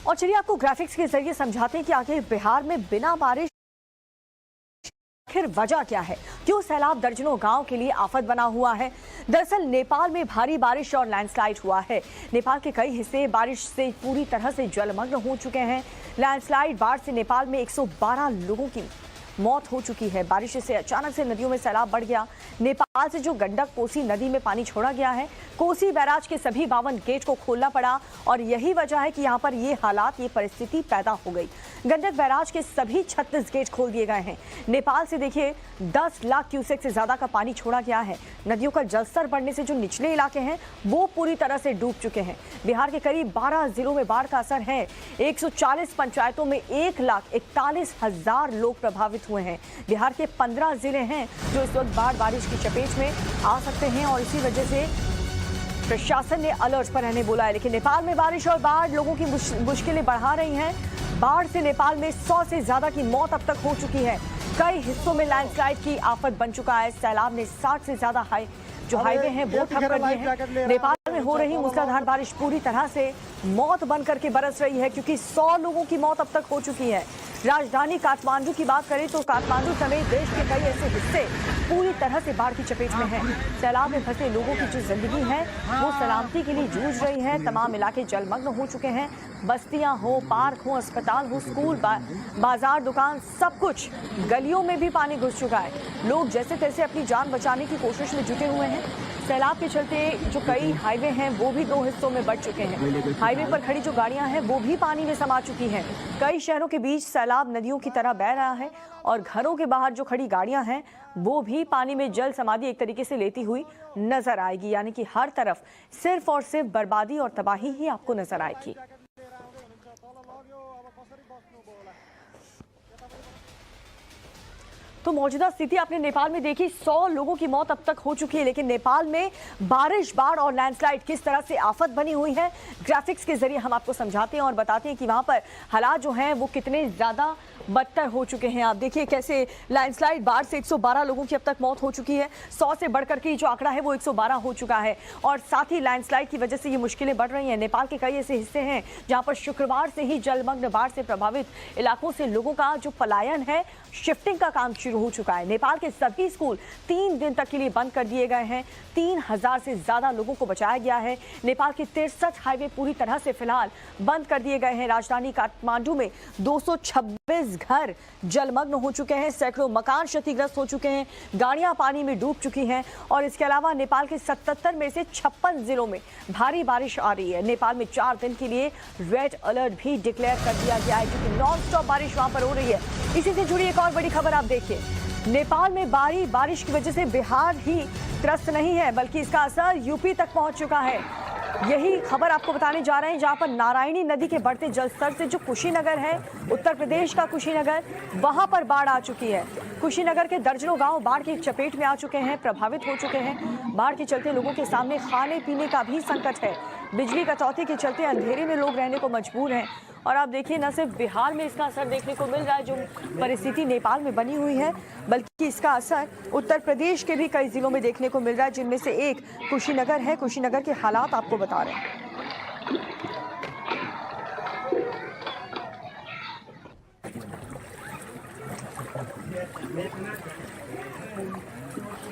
और चलिए आपको ग्राफिक्स के जरिए समझाते हैं कि आखिर बिहार में बिना बारिश आखिर वजह क्या है, क्यों सैलाब दर्जनों गांव के लिए आफत बना हुआ है। दरअसल नेपाल में भारी बारिश और लैंडस्लाइड हुआ है। नेपाल के कई हिस्से बारिश से पूरी तरह से जलमग्न हो चुके हैं। लैंडस्लाइड बाढ़ से नेपाल में 112 लोगों की मौत हो चुकी है। बारिश से अचानक से नदियों में सैलाब बढ़ गया। नेपाल से जो गंडक कोसी नदी में पानी छोड़ा गया है, कोसी बैराज के सभी 52 गेट को खोलना पड़ा और यही वजह है कि यहाँ पर ये हालात, ये परिस्थिति पैदा हो गई। गंडक बैराज के सभी 36 गेट खोल दिए गए हैं। नेपाल से देखिए 10 लाख क्यूसेक से ज्यादा का पानी छोड़ा गया है। नदियों का जलस्तर बढ़ने से जो निचले इलाके हैं वो पूरी तरह से डूब चुके हैं। बिहार के करीब 12 जिलों में बाढ़ का असर है। 140 पंचायतों में 1,41,000 लोग प्रभावित हुए हैं। बिहार के 15 जिले हैं जो इस वक्त बारिश की चपेट में आ सकते हैं और इसी वजह से प्रशासन ने अलर्ट पर रहने बोला है। लेकिन नेपाल में बारिश और बाढ़ लोगों की मुश्किलें बढ़ा रही हैं। बाढ़ से नेपाल में 100 से ज्यादा की मौत अब तक हो चुकी है। कई हिस्सों में लैंडस्लाइड की आफत बन चुका है। सैलाब ने 60 से ज्यादा हाईवे हैं वो ठप कर दिए हैं। नेपाल में हो रही मूसलाधार बारिश पूरी तरह से मौत बन करके बरस रही है, क्योंकि 100 लोगों की मौत अब तक हो चुकी है। राजधानी काठमांडू की बात करें तो काठमांडू समेत देश के कई ऐसे हिस्से पूरी तरह से बाढ़ की चपेट में हैं। सैलाब में फंसे लोगों की जो जिंदगी है वो सलामती के लिए जूझ रही है। तमाम इलाके जलमग्न हो चुके हैं। बस्तियां हो, पार्क हो, अस्पताल हो, स्कूल, बाजार, दुकान, सब कुछ, गलियों में भी पानी घुस चुका है। लोग जैसे तैसे अपनी जान बचाने की कोशिश में जुटे हुए हैं। सैलाब के चलते जो कई हाईवे हैं वो भी 2 हिस्सों में बढ़ चुके हैं। हाईवे पर खड़ी जो गाड़ियां हैं वो भी पानी में समा चुकी हैं। कई शहरों के बीच सैलाब नदियों की तरह बह रहा है और घरों के बाहर जो खड़ी गाड़ियां हैं वो भी पानी में जल समाधि एक तरीके से लेती हुई नजर आएगी। यानी कि हर तरफ सिर्फ और सिर्फ बर्बादी और तबाही ही आपको नजर आएगी। तो मौजूदा स्थिति आपने नेपाल में देखी, 100 लोगों की मौत अब तक हो चुकी है। लेकिन नेपाल में बारिश, बाढ़ और लैंडस्लाइड किस तरह से आफत बनी हुई है, ग्राफिक्स के जरिए हम आपको समझाते हैं और बताते हैं कि वहां पर हालात जो हैं वो कितने ज्यादा बदतर हो चुके हैं। आप देखिए कैसे लैंडस्लाइड बाढ़ से 112 लोगों की अब तक मौत हो चुकी है। 100 से बढ़कर के जो आंकड़ा है वो 112 हो चुका है और साथ ही लैंडस्लाइड की वजह से ये मुश्किलें बढ़ रही हैं। नेपाल के कई ऐसे हिस्से हैं जहां पर शुक्रवार से ही जलमग्न बाढ़ से प्रभावित इलाकों से लोगों का जो पलायन है, शिफ्टिंग का काम शुरू हो चुका है। नेपाल के सभी स्कूल 3 दिन तक के लिए बंद कर दिए गए हैं। 3000 से ज्यादा लोगों को बचाया गया है। नेपाल के 63 हाईवे पूरी तरह से फिलहाल बंद कर दिए गए हैं। राजधानी काठमांडू में 226 घर जलमग्न हो चुके हैं। सैकड़ों मकान क्षतिग्रस्त हो चुके हैं। गाड़ियां पानी में डूब चुकी हैं और इसके अलावा नेपाल के 77 में से 56 जिलों में भारी बारिश आ रही है। नेपाल में 4 दिन के लिए रेड अलर्ट भी डिक्लेयर कर दिया गया है, क्योंकि नॉन स्टॉप बारिश वहां पर हो रही है। इसी से जुड़ी एक और बड़ी खबर आप देखिए। नेपाल में भारी बारिश की वजह से बिहार ही त्रस्त नहीं है, बल्कि इसका असर यूपी तक पहुंच चुका है। यही खबर आपको बताने जा रहे हैं, जहां पर नारायणी नदी के बढ़ते जलस्तर से जो कुशीनगर है, उत्तर प्रदेश का कुशीनगर, वहां पर बाढ़ आ चुकी है। कुशीनगर के दर्जनों गांव बाढ़ की चपेट में आ चुके हैं, प्रभावित हो चुके हैं। बाढ़ के चलते लोगों के सामने खाने पीने का भी संकट है। बिजली कटौती के चलते अंधेरे में लोग रहने को मजबूर हैं। और आप देखिए न सिर्फ बिहार में इसका असर देखने को मिल रहा है, जो परिस्थिति नेपाल में बनी हुई है, बल्कि इसका असर उत्तर प्रदेश के भी कई जिलों में देखने को मिल रहा है, जिनमें से एक कुशीनगर है। कुशीनगर के हालात आपको बता रहे हैं।